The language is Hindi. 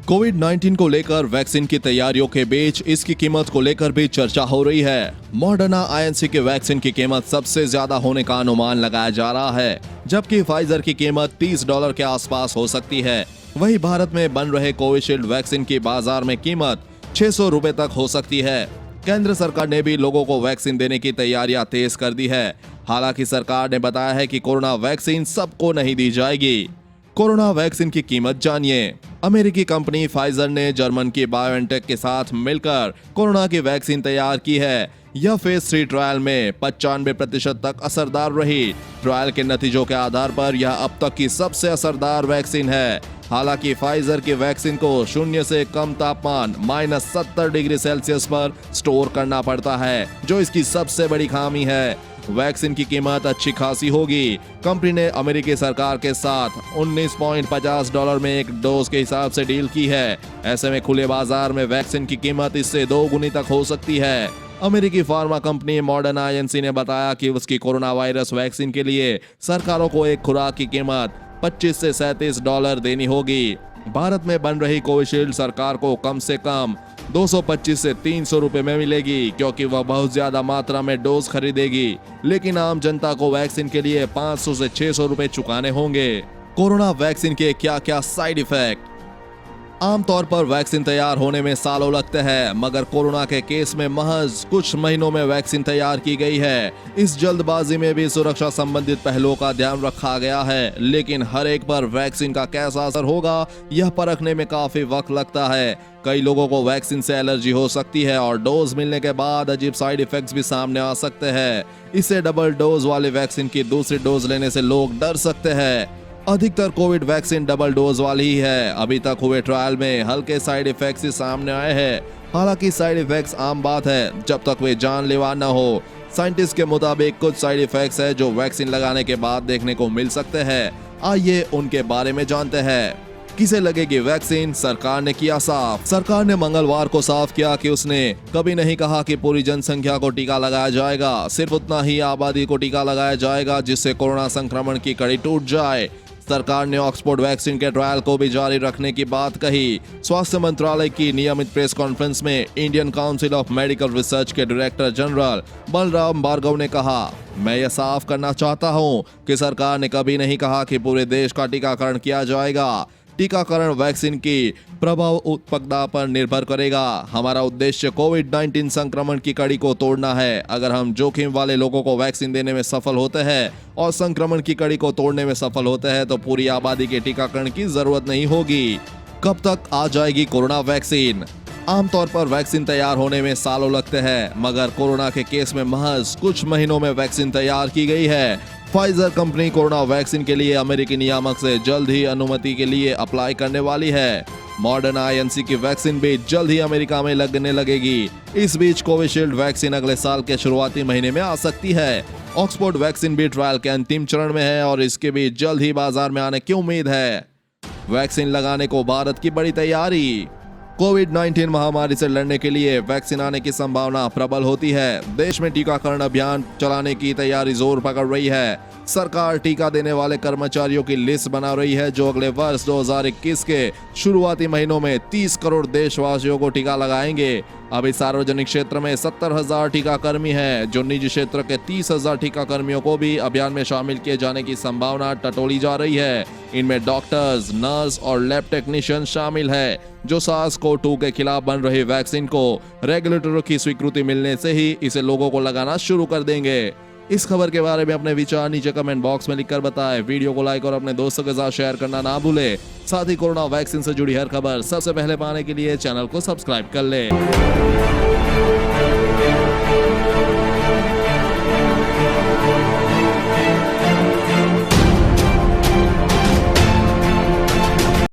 कोविड-19 को लेकर वैक्सीन की तैयारियों के बीच इसकी कीमत को लेकर भी चर्चा हो रही है। मॉडर्ना आईएनसी की वैक्सीन की कीमत सबसे ज्यादा होने का अनुमान लगाया जा रहा है, जबकि फाइजर की कीमत $30 के आसपास हो सकती है। वहीं भारत में बन रहे कोविशील्ड वैक्सीन की बाजार में कीमत ₹600 तक हो सकती है। केंद्र सरकार ने भी लोगों को वैक्सीन देने की तैयारियां तेज कर दी है। हालांकि सरकार ने बताया है कि कोरोना वैक्सीन सबको नहीं दी जाएगी। कोरोना वैक्सीन की कीमत जानिए। अमेरिकी कंपनी फाइजर ने जर्मन की बायोएनटेक के साथ मिलकर कोरोना की वैक्सीन तैयार की है। यह फेज 3 ट्रायल में 95% तक असरदार रही। ट्रायल के नतीजों के आधार पर यह अब तक की सबसे असरदार वैक्सीन है। हालांकि फाइजर की वैक्सीन को 0 से कम तापमान -70°C पर स्टोर करना पड़ता है, जो इसकी सबसे बड़ी खामी है। वैक्सीन की कीमत अच्छी खासी होगी। कंपनी ने अमेरिकी सरकार के साथ $19.50 में एक डोज के हिसाब से डील की है। ऐसे में खुले बाजार में वैक्सीन की कीमत इससे 2 गुनी तक हो सकती है। अमेरिकी फार्मा कंपनी मॉडर्ना आईएनसी ने बताया कि उसकी कोरोना वायरस वैक्सीन के लिए सरकारों को एक खुराक की कीमत $25 से $37 देनी होगी। भारत में बन रही कोविशील्ड सरकार को कम से कम $225 से $300 में मिलेगी, क्योंकि वह बहुत ज्यादा मात्रा में डोज खरीदेगी। लेकिन आम जनता को वैक्सीन के लिए $500 से $600 चुकाने होंगे। कोरोना वैक्सीन के क्या क्या साइड इफेक्ट? आमतौर पर वैक्सीन तैयार होने में सालों लगते हैं, मगर कोरोना के केस में महज कुछ महीनों में वैक्सीन तैयार की गई है। इस जल्दबाजी में भी सुरक्षा संबंधित पहलुओं का ध्यान रखा गया है, लेकिन हर एक पर वैक्सीन का कैसा असर होगा यह परखने में काफी वक्त लगता है। कई लोगों को वैक्सीन से एलर्जी हो सकती है और डोज मिलने के बाद अजीब साइड इफेक्ट्स भी सामने आ सकते हैं। इससे डबल डोज वाली वैक्सीन की दूसरी डोज लेने से लोग डर सकते हैं। अधिकतर कोविड वैक्सीन डबल डोज वाली ही है। अभी तक हुए ट्रायल में हल्के साइड इफेक्ट्स ही सामने आए हैं। हालांकि साइड इफेक्ट्स आम बात है, जब तक वे जानलेवा न हो। साइंटिस्ट के मुताबिक कुछ साइड इफेक्ट्स है जो वैक्सीन लगाने के बाद देखने को मिल सकते हैं। आइए उनके बारे में जानते हैं। किसे लगेगी वैक्सीन? सरकार ने किया साफ। सरकार ने मंगलवार को साफ किया कि उसने कभी नहीं कहा कि पूरी जनसंख्या को टीका लगाया जाएगा। सिर्फ उतना ही आबादी को टीका लगाया जाएगा जिससे कोरोना संक्रमण की कड़ी टूट जाए। सरकार ने ऑक्सफोर्ड वैक्सीन के ट्रायल को भी जारी रखने की बात कही। स्वास्थ्य मंत्रालय की नियमित प्रेस कॉन्फ्रेंस में Indian council of medical research के डायरेक्टर जनरल बलराम भार्गव ने कहा, मैं यह साफ करना चाहता हूं कि सरकार ने कभी नहीं कहा कि पूरे देश का टीकाकरण किया जाएगा। टीकाकरण वैक्सीन की प्रभाव उत्पादकता पर निर्भर करेगा। हमारा उद्देश्य कोविड-19 संक्रमण की कड़ी को तोड़ना है। अगर हम जोखिम वाले लोगों को वैक्सीन देने में सफल होते हैं और संक्रमण की कड़ी को तोड़ने में सफल होते हैं तो पूरी आबादी के टीकाकरण की जरूरत नहीं होगी। कब तक आ जाएगी कोरोना वैक्सीन? आमतौर पर वैक्सीन तैयार होने में सालों लगते हैं, मगर कोरोना के केस में महज कुछ महीनों में वैक्सीन तैयार की गई है। फाइजर कंपनी कोरोना वैक्सीन के लिए अमेरिकी नियामक से जल्द ही अनुमति के लिए अप्लाई करने वाली है। मॉडर्ना आईएनसी की वैक्सीन भी जल्द ही अमेरिका में लगने लगेगी। इस बीच कोविशील्ड वैक्सीन अगले साल के शुरुआती महीने में आ सकती है। ऑक्सफोर्ड वैक्सीन भी ट्रायल के अंतिम चरण में है और इसके भी जल्द ही बाजार में आने की उम्मीद है। वैक्सीन लगाने को भारत की बड़ी तैयारी। कोविड-19 महामारी से लड़ने के लिए वैक्सीन आने की संभावना प्रबल होती है। देश में टीकाकरण अभियान चलाने की तैयारी जोर पकड़ रही है। सरकार टीका देने वाले कर्मचारियों की लिस्ट बना रही है, जो अगले वर्ष 2021 के शुरुआती महीनों में 30 करोड़ देशवासियों को टीका लगाएंगे। अभी सार्वजनिक क्षेत्र में 70,000 टीकाकर्मी हैं, जो निजी क्षेत्र के 30,000 टीकाकर्मियों को भी अभियान में शामिल किए जाने की संभावना टटोली जा रही है। इनमें डॉक्टर्स, नर्स और लैब टेक्नीशियन शामिल है, जो SARS-CoV-2 के खिलाफ बन रही वैक्सीन को रेगुलेटरों की स्वीकृति मिलने से ही इसे लोगों को लगाना शुरू कर देंगे। इस खबर के बारे में अपने विचार नीचे कमेंट बॉक्स में लिखकर बताएं। वीडियो को लाइक और अपने दोस्तों के साथ शेयर करना ना भूलें। साथ ही कोरोना वैक्सीन से जुड़ी हर खबर सबसे पहले पाने के लिए चैनल को सब्सक्राइब कर लें।